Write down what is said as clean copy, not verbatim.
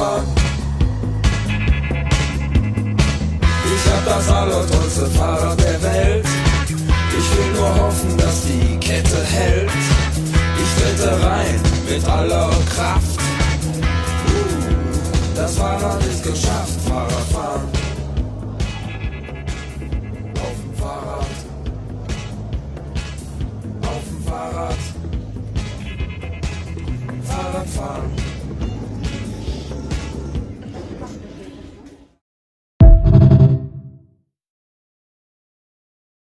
fahren. Ich hab das allertollste Fahrrad der Welt. Ich will nur hoffen, dass die Kette hält. Ich tritte rein mit aller Kraft. Das Fahrrad ist geschafft.